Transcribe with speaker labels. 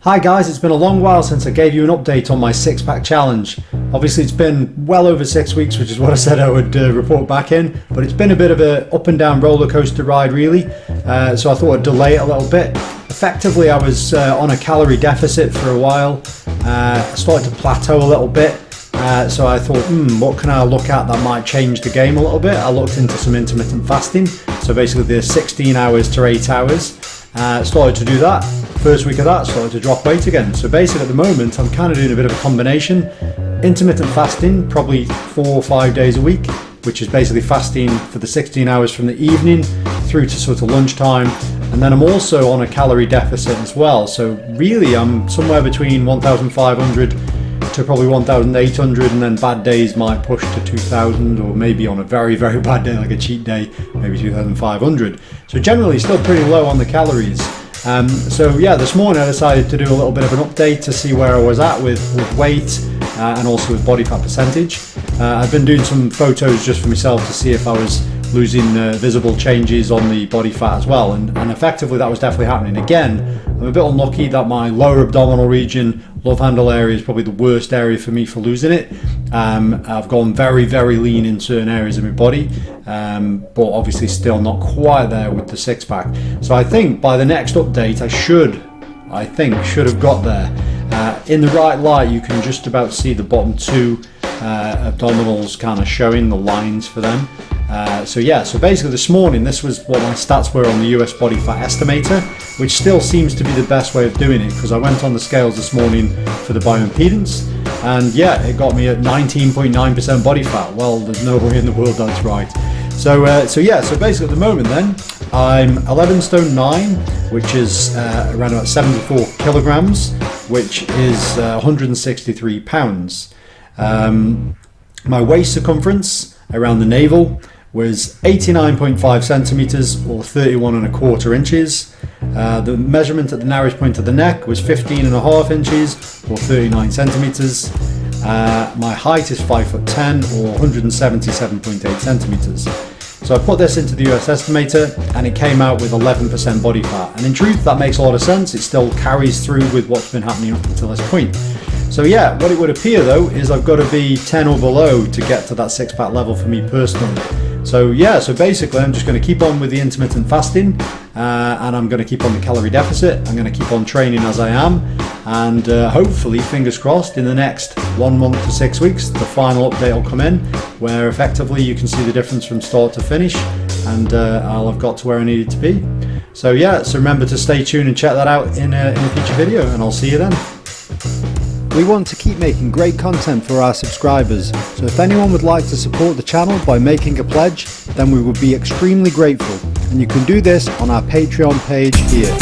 Speaker 1: Hi guys, it's been a long while since I gave you an update on my six-pack challenge. Obviously it's been well over 6 weeks, which is what I said I would report back in, but it's been a bit of a up and down roller coaster ride really, so I thought I'd delay it a little bit. Effectively I was on a calorie deficit for a while. I started to plateau a little bit, so I thought, what can I look at that might change the game a little bit? I looked into some intermittent fasting, so basically the 16 hours to 8 hours. Started to do that. First week of that, started to drop weight again. So basically at the moment I'm kind of doing a bit of a combination. Intermittent fasting, probably 4 or 5 days a week, which is basically fasting for the 16 hours from the evening through to sort of lunchtime. And then I'm also on a calorie deficit as well. So really I'm somewhere between 1,500 to probably 1,800, and then bad days might push to 2,000, or maybe on a very, very bad day, like a cheat day, maybe 2,500. So generally still pretty low on the calories. So yeah, this morning I decided to do a little bit of an update to see where I was at with weight and also with body fat percentage. I've been doing some photos just for myself to see if I was losing visible changes on the body fat as well, and effectively that was definitely happening. Again, I'm a bit unlucky that my lower abdominal region, love handle area, is probably the worst area for me for losing it. I've gone very, very lean in certain areas of my body, but obviously still not quite there with the six pack. So I think by the next update I should have got there. In the right light you can just about see the bottom two abdominals kind of showing the lines for them. So basically this morning this was what my stats were on the US body fat estimator, which still seems to be the best way of doing it, because I went on the scales this morning for the bioimpedance, and yeah, it got me at 19.9% body fat. Well, there's no way in the world that's right. So basically at the moment then I'm 11 stone 9, which is around about 74 kilograms, which is 163 pounds. My waist circumference around the navel was 89.5 centimeters, or 31.25 inches. The measurement at the narrowest point of the neck was 15.5 inches, or 39 centimeters. My height is 5'10", or 177.8 centimeters. So I put this into the US estimator and it came out with 11% body fat. And in truth, that makes a lot of sense. It still carries through with what's been happening up until this point. So yeah, what it would appear though is I've got to be 10 or below to get to that six pack level for me personally. So yeah, so basically I'm just going to keep on with the intermittent fasting, and I'm going to keep on the calorie deficit. I'm going to keep on training as I am, and hopefully, fingers crossed, in the next 1 month to 6 weeks, the final update will come in, where effectively you can see the difference from start to finish, and I'll have got to where I needed to be. So yeah, so remember to stay tuned and check that out in a future video, and I'll see you then. We want to keep making great content for our subscribers, so if anyone would like to support the channel by making a pledge, then we would be extremely grateful, and you can do this on our Patreon page here.